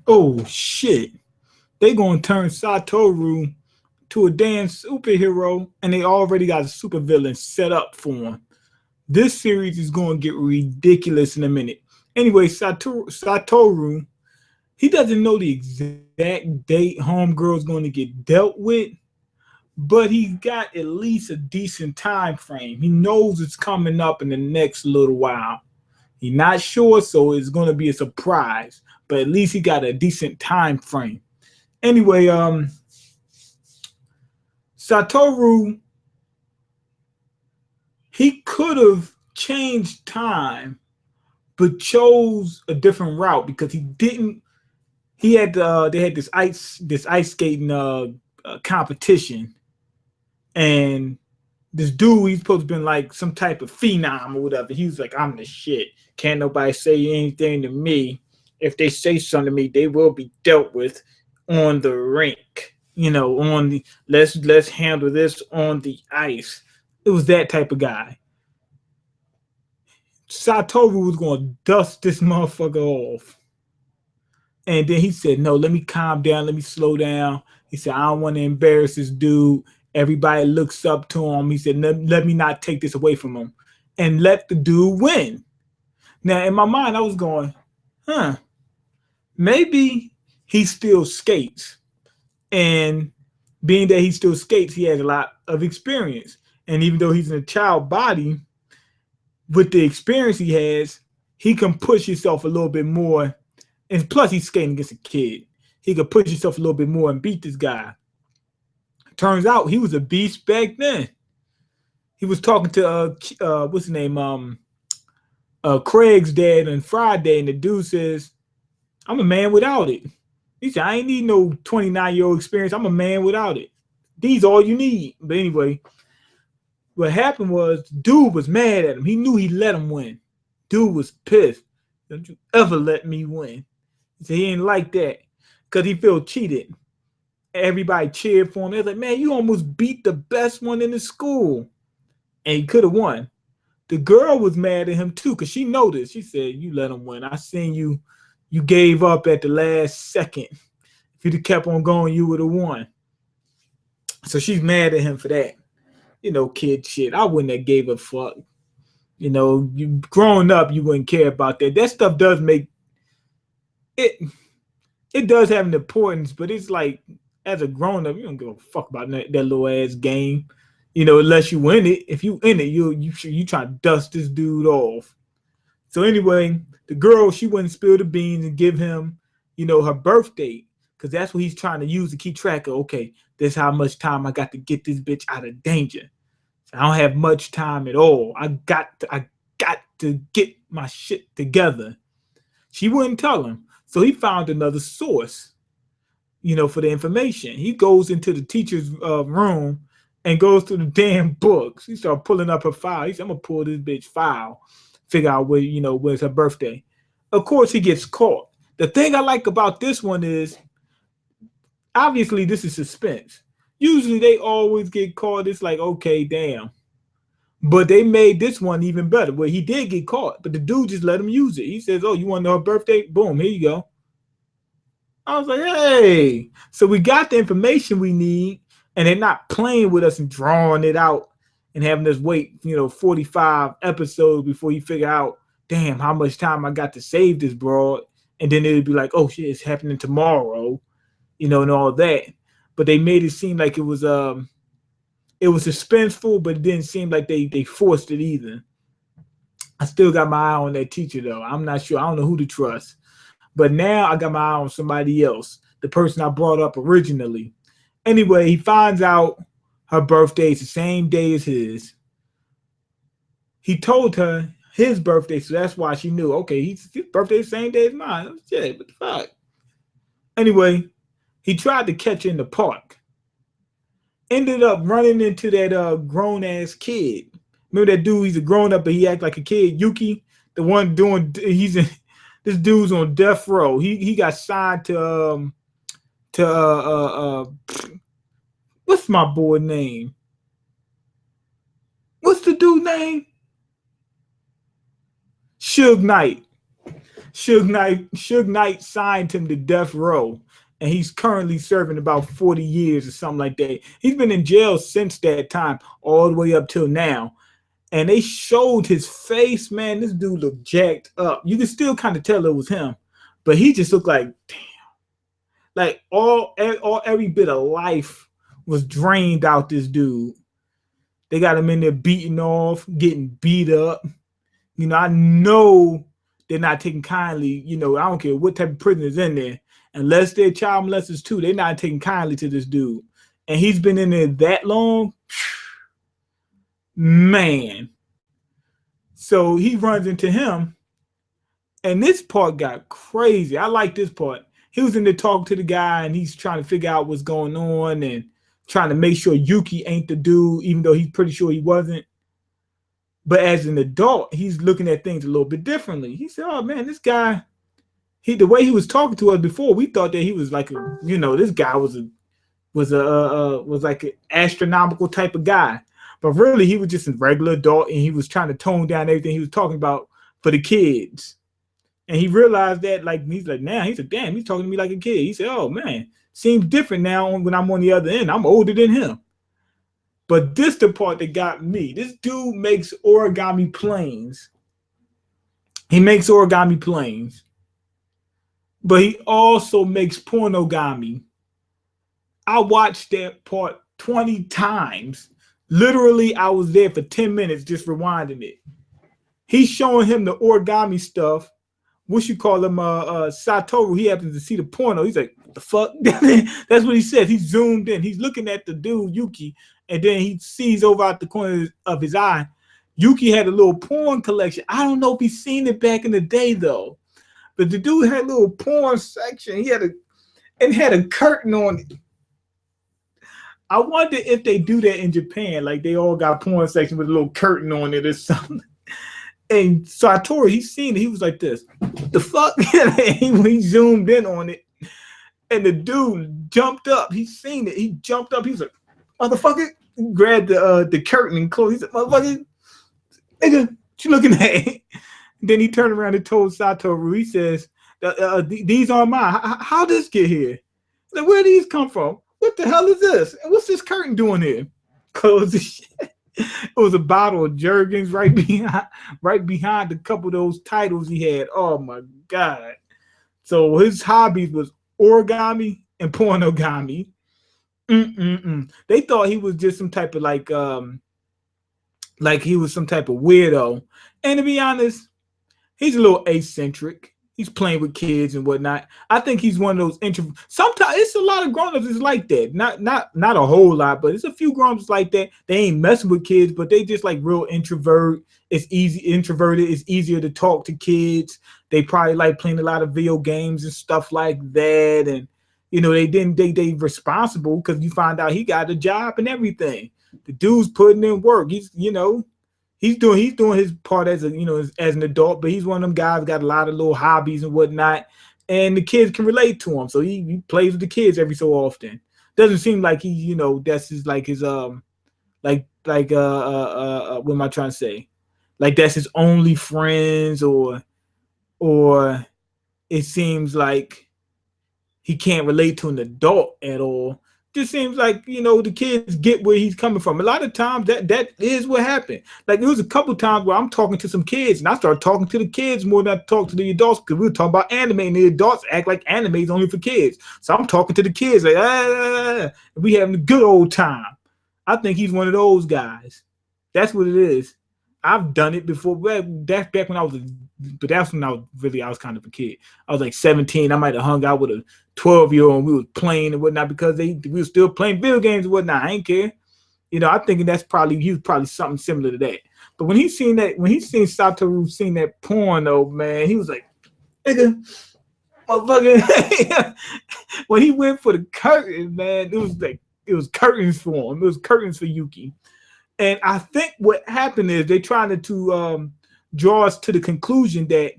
Oh shit. They gonna turn Satoru to a damn superhero, and they already got a supervillain set up for him. This series is gonna get ridiculous in a minute. Anyway, Satoru, he doesn't know the exact date Homegirl's going to get dealt with, but he's got at least a decent time frame. He knows it's coming up in the next little while. He's not sure, so it's going to be a surprise, but at least he got a decent time frame. Anyway, Satoru, he could have changed time, but chose a different route because he didn't. He had they had this ice skating competition, and this dude, he's supposed to be like some type of phenom or whatever. He was like, I'm the shit. Can't nobody say anything to me. If they say something to me, they will be dealt with on the rink. On the let's handle this on the ice. It was that type of guy. Satoru was gonna dust this motherfucker off. And then he said, no, let me calm down. Let me slow down. He said, I don't want to embarrass this dude. Everybody looks up to him. He said, let me not take this away from him. And let the dude win. Now, in my mind, I was going, maybe he still skates. And being that he still skates, he has a lot of experience. And even though he's in a child body, with the experience he has, he can push himself a little bit more. And plus, he's skating against a kid. He could push himself a little bit more and beat this guy. Turns out he was a beast back then. He was talking to what's his name? Craig's dad on Friday, and the dude says, "I'm a man without it." He said, "I ain't need no 29-year-old experience. I'm a man without it. These all you need." But anyway, what happened was, dude was mad at him. He knew he let him win. Dude was pissed. Don't you ever let me win? He said he ain't like that because he felt cheated. Everybody cheered for him. They was like, man, you almost beat the best one in the school. And he could have won. The girl was mad at him too because she noticed. She said, you let him win. I seen you gave up at the last second. If you'd have kept on going, you would have won. So she's mad at him for that. Kid shit. I wouldn't have gave a fuck. You growing up, you wouldn't care about that. That stuff does make it. It does have an importance, but it's like as a grown up, you don't give a fuck about that little ass game. Unless you win it. If you in it, you try to dust this dude off. So anyway, the girl, she wouldn't spill the beans and give him, her birth date, because that's what he's trying to use to keep track of. Okay, this is how much time I got to get this bitch out of danger. I don't have much time at all. I got to get my shit together. She wouldn't tell him. So he found another source, for the information. He goes into the teacher's room and goes through the damn books. He started pulling up her file. He said, I'm going to pull this bitch file, figure out where's her birthday. Of course, he gets caught. The thing I like about this one is, obviously, this is suspense. Usually they always get caught. It's like, okay, damn. But they made this one even better, where he did get caught, but the dude just let him use it. He says, oh, you want to know her birthday? Boom, here you go. I was like, hey. So we got the information we need, and they're not playing with us and drawing it out and having us wait, 45 episodes before you figure out, damn, how much time I got to save this broad. And then it'd be like, oh, shit, it's happening tomorrow, and all that. But they made it seem like it was suspenseful, but it didn't seem like they forced it either. I still got my eye on that teacher, though. I'm not sure. I don't know who to trust. But now I got my eye on somebody else, the person I brought up originally. Anyway, he finds out her birthday is the same day as his. He told her his birthday, so that's why she knew, okay, his birthday is the same day as mine. Shit, what the fuck? Anyway, he tried to catch her in the park. Ended up running into that grown-ass kid. Remember that dude? He's a grown-up, but he act like a kid. Yuki, the one doing, this dude's on death row. He got signed to what's my boy name? What's the dude name? Suge Knight. Suge Knight signed him to death row, and he's currently serving about 40 years or something like that. He's been in jail since that time, all the way up till now. And they showed his face, man. This dude looked jacked up. You can still kind of tell it was him, but he just looked like, damn, like every bit of life was drained out this dude. They got him in there beating off, getting beat up. You know, I know they're not taking kindly. You know, I don't care what type of prison is in there, unless they're child molesters too. They're not taking kindly to this dude, and he's been in there that long. Man. So he runs into him, and this part got crazy. I like this part. He was in there talking to the guy, and he's trying to figure out what's going on and trying to make sure Yuki ain't the dude, even though he's pretty sure he wasn't. But as an adult, he's looking at things a little bit differently. He said, oh, man, this guy, the way he was talking to us before, we thought that he was like, this guy was like an astronomical type of guy. But really, he was just a regular adult, and he was trying to tone down everything he was talking about for the kids. And he realized that, like, he's like, damn, he's talking to me like a kid. He said, oh, man, seems different now when I'm on the other end. I'm older than him. But this the part that got me. This dude makes origami planes. He makes origami planes. But he also makes pornogami. I watched that part 20 times. Literally, I was there for 10 minutes just rewinding it. He's showing him the origami stuff. What you call him, Satoru. He happens to see the porno. He's like, what the fuck? That's what he said. He zoomed in. He's looking at the dude, Yuki, and then he sees over out the corner of his eye, Yuki had a little porn collection. I don't know if he's seen it back in the day, though. But the dude had a little porn section. He had a curtain on it. I wonder if they do that in Japan, like they all got porn section with a little curtain on it or something. And Satoru, he's seen it. He was like this. What the fuck? He zoomed in on it. And the dude jumped up. He seen it. He jumped up. He was like, motherfucker. He grabbed the curtain and closed. He said, motherfucker, nigga, what you looking at? Then he turned around and told Satoru, he says, these are mine. How did this get here? Like, where did these come from? What the hell is this? And what's this curtain doing here? Close the shit. It was a bottle of Jergens right behind a couple of those titles he had. Oh my God. So his hobbies was origami and pornogami. They thought he was just some type of like he was some type of weirdo. And to be honest, he's a little eccentric. He's playing with kids and whatnot. I think he's one of those introverts. Sometimes it's a lot of grown-ups is like that. Not a whole lot, but it's a few grown-ups like that. They ain't messing with kids, but they just like real introvert. It's introverted. It's easier to talk to kids. They probably like playing a lot of video games and stuff like that. And they responsible because you find out he got a job and everything. The dude's putting in work. He's doing his part as an adult, but he's one of them guys got a lot of little hobbies and whatnot, and the kids can relate to him. So he plays with the kids every so often. Doesn't seem like that's his what am I trying to say? Like that's his only friends, or it seems like he can't relate to an adult at all. Just seems like the kids get where he's coming from. A lot of times that is what happened. Like there was a couple times where I'm talking to some kids and I started talking to the kids more than I talk to the adults because we were talking about anime and the adults act like anime is only for kids. So I'm talking to the kids like we having a good old time. I think he's one of those guys. That's what it is. I've done it before. That's back when I was, but that's when I was kind of a kid. I was like 17. I might have hung out with a 12-year-old and we was playing and whatnot because we were still playing video games and whatnot. I ain't care. I'm thinking he was probably something similar to that. But when he seen Satoru seen that porno, man, he was like, nigga, motherfucker. When he went for the curtain, man, it was curtains for him. It was curtains for Yuki. And I think what happened is they trying to draw us to the conclusion that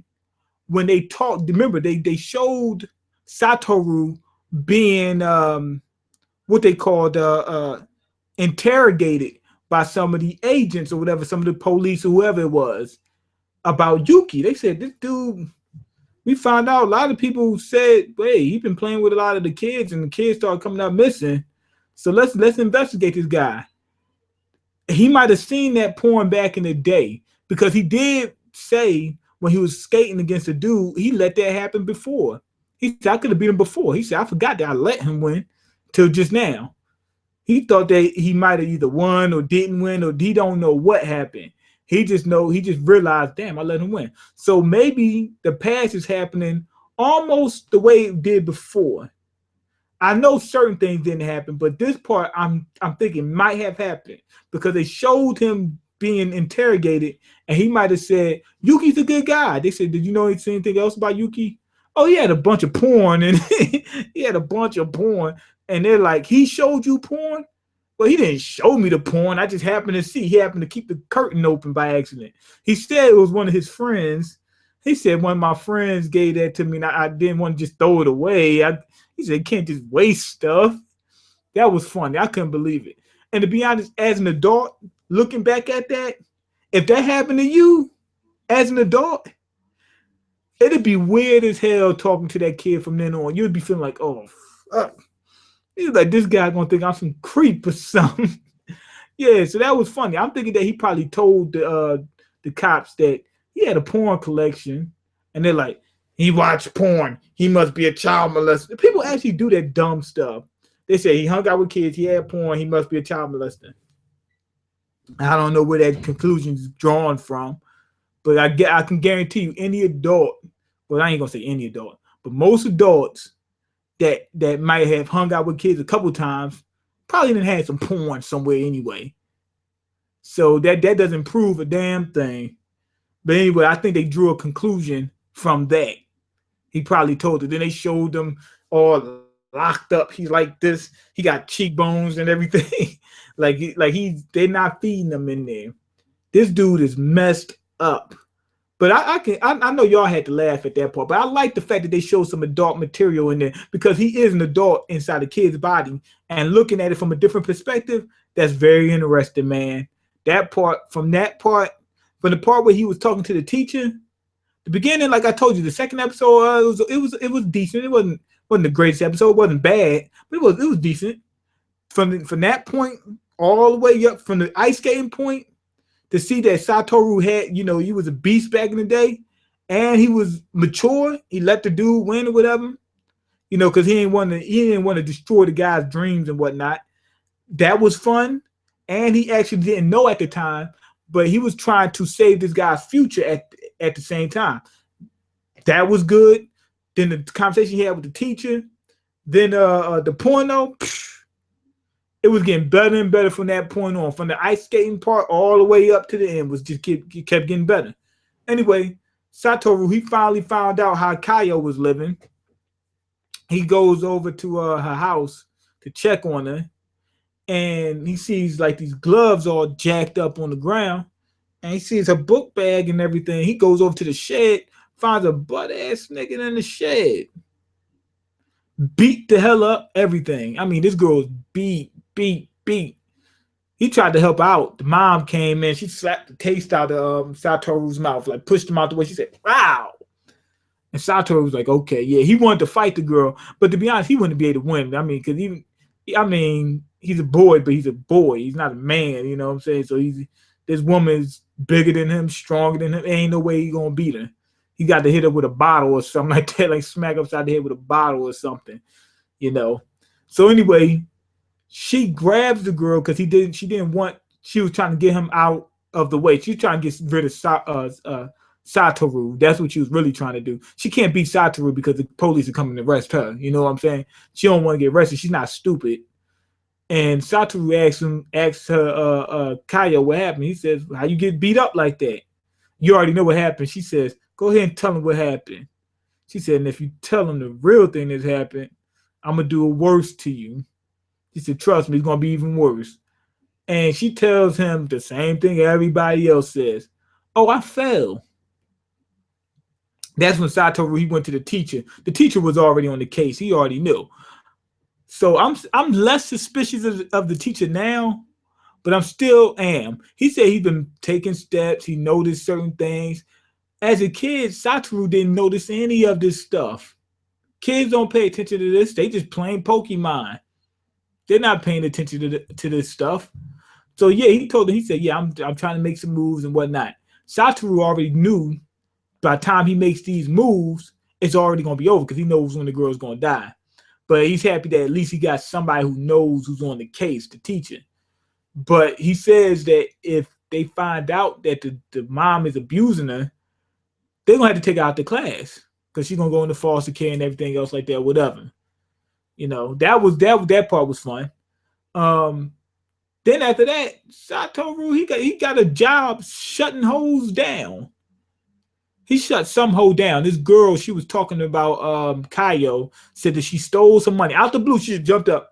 when they talked, remember they showed Satoru being what they called interrogated by some of the agents or whatever, some of the police or whoever it was about Yuki. They said this dude, we found out a lot of people said, "Hey, he's been playing with a lot of the kids, and the kids started coming out missing. So let's investigate this guy." He might have seen that porn back in the day because he did say when he was skating against a dude, he let that happen before. He said, "I could have beat him before." He said, "I forgot that I let him win till just now." He thought that he might have either won or didn't win, or he don't know what happened. He just realized, damn, I let him win. So maybe the past is happening almost the way it did before. I know certain things didn't happen, but this part I'm thinking might have happened because they showed him being interrogated, and he might have said, "Yuki's a good guy." They said, "Did you know anything else about Yuki?" "Oh, he had a bunch of porn," and he had a bunch of porn. And they're like, "He showed you porn?" "Well, he didn't show me the porn. I just happened to see. He happened to keep the curtain open by accident." He said it was one of his friends. He said one of my friends gave that to me, and I didn't want to just throw it away. He said, "You can't just waste stuff." That was funny. I couldn't believe it. And to be honest, as an adult, looking back at that, if that happened to you as an adult, it'd be weird as hell talking to that kid from then on. You'd be feeling like, "Oh, fuck." He's like, "This guy gonna think I'm some creep or something." Yeah, so that was funny. I'm thinking that he probably told the cops that he had a porn collection, and they're like, "He watched porn. He must be a child molester." People actually do that dumb stuff. They say he hung out with kids. He had porn. He must be a child molester. I don't know where that conclusion is drawn from, but I can guarantee you, any adult. Well, I ain't gonna say any adult, but most adults that might have hung out with kids a couple times probably didn't have some porn somewhere anyway. So that doesn't prove a damn thing. But anyway, I think they drew a conclusion from that. He probably told it. Then they showed them all locked up. He's like this. He got cheekbones and everything. They're not feeding him in there. This dude is messed up. But I know y'all had to laugh at that part, but I like the fact that they show some adult material in there because he is an adult inside a kid's body, and looking at it from a different perspective, that's very interesting, man. From the part where he was talking to the teacher, the beginning, like I told you, the second episode, it was decent. It wasn't the greatest episode. It wasn't bad, but it was decent. From that point all the way up from the ice skating point, to see that Satoru had, he was a beast back in the day, and he was mature. He let the dude win or whatever, because he didn't want to destroy the guy's dreams and whatnot. That was fun, and he actually didn't know at the time, but he was trying to save this guy's future at the same time. That was good. Then the conversation he had with the teacher, then the porno. It was getting better and better from that point on. From the ice skating part all the way up to the end was just kept getting better. Anyway, Satoru, he finally found out how Kayo was living. He goes over to her house to check on her, and he sees like these gloves all jacked up on the ground, and he sees her book bag and everything. He goes over to the shed, finds a butt-ass nigga in the shed. Beat the hell up, everything. I mean, this girl's beat. He tried to help out. The mom came in. She slapped the taste out of Satoru's mouth, like pushed him out the way. She said, "Wow." And Satoru was like, okay, yeah. He wanted to fight the girl, but to be honest, he wouldn't be able to win. I mean, because he's a boy, but he's a boy. He's not a man, you know what I'm saying? So this woman's bigger than him, stronger than him. Ain't no way he's going to beat her. He got to hit her with a bottle or something like that, like smack upside the head with a bottle or something, So anyway, she grabs the girl because she was trying to get him out of the way. She was trying to get rid of Satoru. That's what she was really trying to do. She can't beat Satoru because the police are coming to arrest her. You know what I'm saying? She don't want to get arrested. She's not stupid. And Satoru asks her, Kayo, what happened? He says, how you get beat up like that? You already know what happened. She says, go ahead and tell him what happened. She said, and if you tell him the real thing that's happened, I'm going to do it worse to you. He said, trust me, it's going to be even worse. And she tells him the same thing everybody else says. Oh, I fell. That's when Satoru, he went to the teacher. The teacher was already on the case. He already knew. So I'm less suspicious of the teacher now, but I'm still am. He said he's been taking steps. He noticed certain things. As a kid, Satoru didn't notice any of this stuff. Kids don't pay attention to this. They just playing Pokemon. They're not paying attention to this stuff. So yeah, he told him, he said, yeah, I'm trying to make some moves and whatnot. Satoru already knew by the time he makes these moves, it's already going to be over because he knows when the girl's going to die. But he's happy that at least he got somebody who knows who's on the case to teach it. But he says that if they find out that the mom is abusing her, they're going to have to take her out the class because she's going to go into foster care and everything else like that, whatever. You know, that part was fun. Then after that, Satoru, he got a job shutting hoes down. He shut some hoe down. This girl, she was talking about Kaio, said that she stole some money. Out the blue, she just jumped up.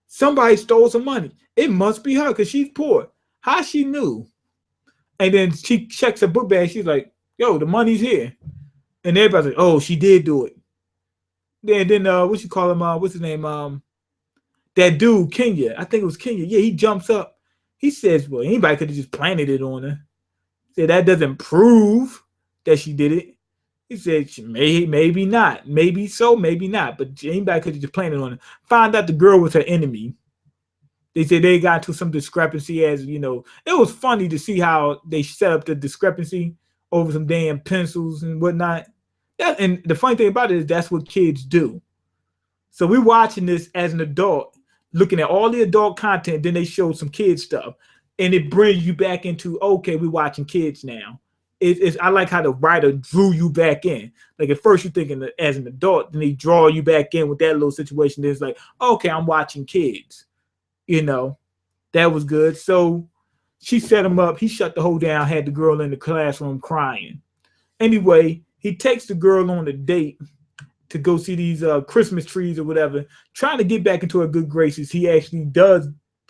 Somebody stole some money. It must be her because she's poor. How she knew? And then she checks her book bag. She's like, yo, the money's here. And everybody's like, oh, she did do it. Then what you call him? What's his name? That dude, Kenya. I think it was Kenya. Yeah, he jumps up. He says, well, anybody could have just planted it on her. Said that doesn't prove that she did it. He said, maybe not. Maybe so, maybe not. But anybody could have just planted on her. Found out the girl was her enemy. They said they got to some discrepancy as, you know, it was funny to see how they set up the discrepancy over some damn pencils and whatnot. And the funny thing about it is that's what kids do. So we're watching this as an adult, looking at all the adult content, then they show some kid stuff. And it brings you back into, okay, we're watching kids now. I like how the writer drew you back in. Like at first you're thinking that as an adult, then they draw you back in with that little situation. It's like, okay, I'm watching kids. You know, that was good. So she set him up. He shut the whole down, had the girl in the classroom crying. Anyway, he takes the girl on a date to go see these Christmas trees or whatever, trying to get back into her good graces. He actually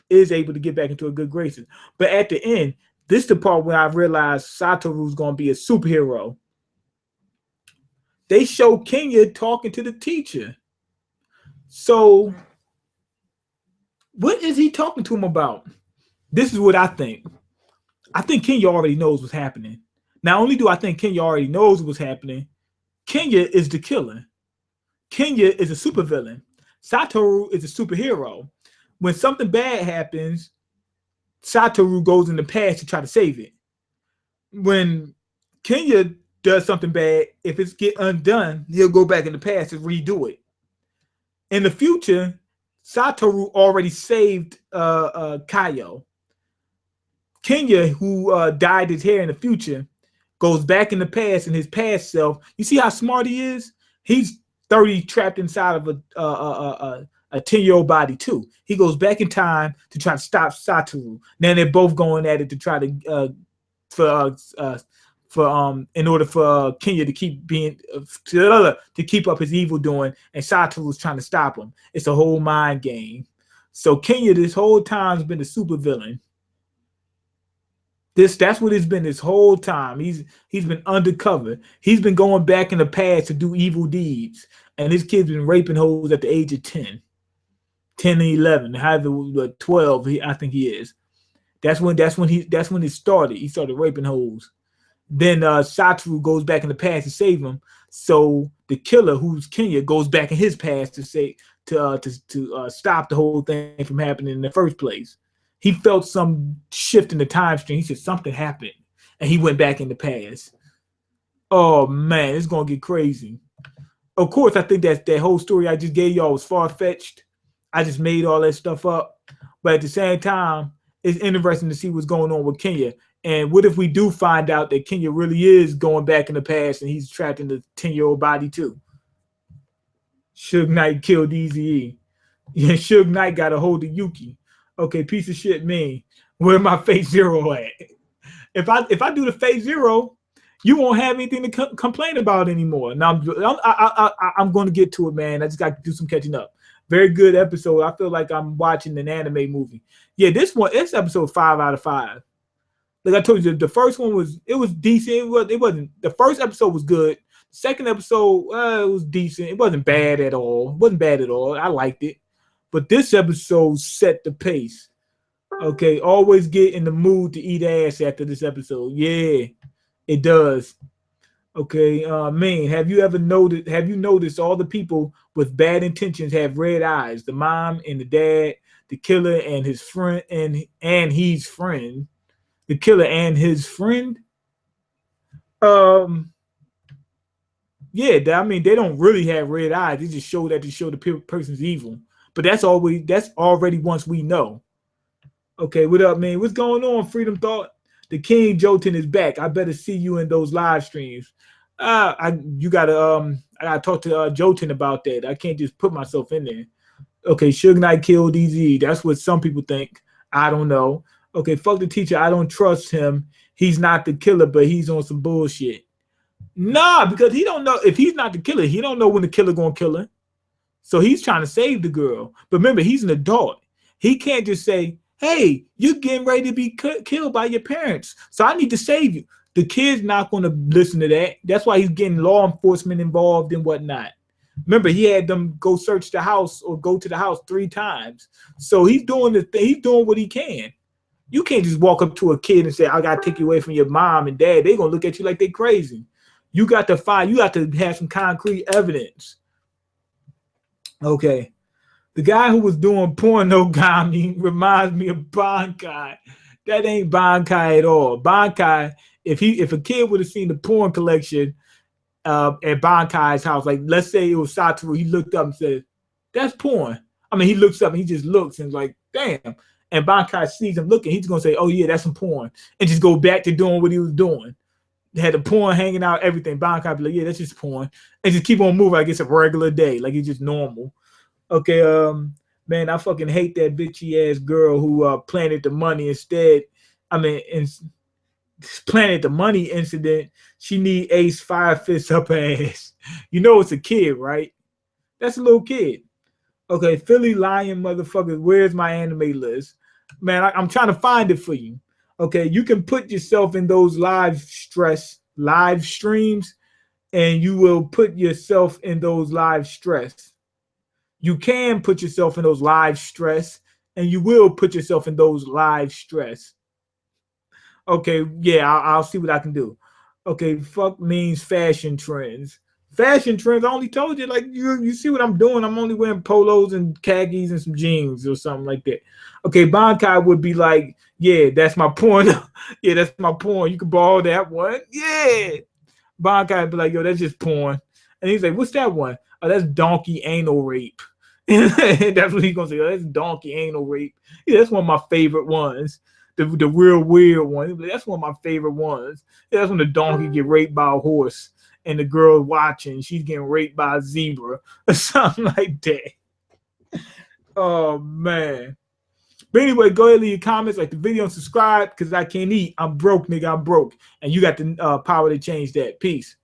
is able to get back into her good graces. But at the end, this is the part where I realized Satoru's going to be a superhero. They show Kenya talking to the teacher. So what is he talking to him about? This is what I think. I think Kenya already knows what's happening. Not only do I think Kenya already knows what's happening, Kenya is the killer. Kenya is a supervillain. Satoru is a superhero. When something bad happens, Satoru goes in the past to try to save it. When Kenya does something bad, if it's get undone, he'll go back in the past and redo it. In the future, Satoru already saved Kaio. Kenya, who dyed his hair in the future, goes back in the past in his past self. You see how smart he is? He's 30 trapped inside of a 10-year-old body too. He goes back in time to try to stop Satoru. Now they're both going at it to try to in order for Kenya to keep being to keep up his evil doing, and Satoru's trying to stop him. It's a whole mind game. So Kenya this whole time has been a supervillain. That's what it's been this whole time. He's been undercover. He's been going back in the past to do evil deeds. And this kid's been raping hoes at the age of 10 and 11, however 12 I think he is. That's when it started. He started raping hoes. Then Satoru goes back in the past to save him. So the killer, who's Kenya, goes back in his past to stop the whole thing from happening in the first place. He felt some shift in the time stream. He said something happened, and he went back in the past. Oh man, it's gonna get crazy. Of course, I think that whole story I just gave y'all was far-fetched. I just made all that stuff up. But at the same time, it's interesting to see what's going on with Kenya. And what if we do find out that Kenya really is going back in the past and he's trapped in the 10-year-old body too? Suge Knight killed Eazy-E. Yeah, Suge Knight got a hold of Yuki. Okay, piece of shit me. Where my phase zero at? If I do the phase zero, you won't have anything to complain about anymore. Now I'm going to get to it, man. I just got to do some catching up. Very good episode. I feel like I'm watching an anime movie. Yeah, this episode 5 out of 5. Like I told you, the first one was decent. It wasn't. The first episode was good. The second episode it was decent. It wasn't bad at all. I liked it. But this episode set the pace. Okay, always get in the mood to eat ass after this episode. Yeah, it does. Okay, Main, have you ever noticed? Have you noticed all the people with bad intentions have red eyes? The mom and the dad, the killer and his friend, and his friend, the killer and his friend. Um, yeah, I mean they don't really have red eyes. They just show that to show the person's evil. But that's already once we know. Okay, what up, man? What's going on, Freedom Thought? The King Jotun is back. I better see you in those live streams. I gotta talk to Jotun about that. I can't just put myself in there. Okay, Suge Knight killed DZ. That's what some people think. I don't know. Okay, fuck the teacher. I don't trust him. He's not the killer, but he's on some bullshit. Nah, because he don't know if he's not the killer. He don't know when the killer gonna kill her. So he's trying to save the girl. But remember, he's an adult. He can't just say, hey, you're getting ready to be killed by your parents, so I need to save you. The kid's not going to listen to that. That's why he's getting law enforcement involved and whatnot. Remember, he had them go search the house or go to the house 3 times. So he's doing the thing. He's doing what he can. You can't just walk up to a kid and say, I got to take you away from your mom and dad. They're going to look at you like they're crazy. You got to have some concrete evidence. Okay. The guy who was doing Pornogami reminds me of Bankai. That ain't Bankai at all. Bankai, if a kid would have seen the porn collection at Bankai's house, like let's say it was Satoru, he looked up and said, that's porn. I mean, he looks up and he just looks and like, damn. And Bankai sees him looking, he's gonna say, oh yeah, that's some porn. And just go back to doing what he was doing. They had the porn hanging out, everything. Bankai be like, yeah, that's just porn. And just keep on moving like it's a regular day, like it's just normal. Okay, man, I fucking hate that bitchy ass girl who planted the money instead. I mean, planted the money incident. She need Ace 5 fists up her ass. You know it's a kid, right? That's a little kid. Okay, Philly Lion motherfuckers, where's my anime list? Man, I'm trying to find it for you. Okay, you can put yourself in those live streams, and you will put yourself in those live stress. You can put yourself in those live stress, and you will put yourself in those live stress. Okay, yeah, I'll see what I can do. Okay, fuck means fashion trends. Fashion trends, I only told you, like, you see what I'm doing. I'm only wearing polos and khakis and some jeans or something like that. Okay, Bankai would be like, yeah, that's my porn. Yeah, that's my porn. You can borrow that one. Yeah. Bankai would be like, yo, that's just porn. And he's like, what's that one? Oh, that's donkey anal rape. That's what he's gonna say. Oh, that's donkey anal rape. Yeah, that's one of my favorite ones. The real weird one. That's one of my favorite ones. Yeah, that's when the donkey get raped by a horse and the girl watching, she's getting raped by a zebra or something like that. Oh man. But anyway, go ahead and leave your comments, like the video, and subscribe because I can't eat. I'm broke, nigga. I'm broke. And you got the power to change that. Peace.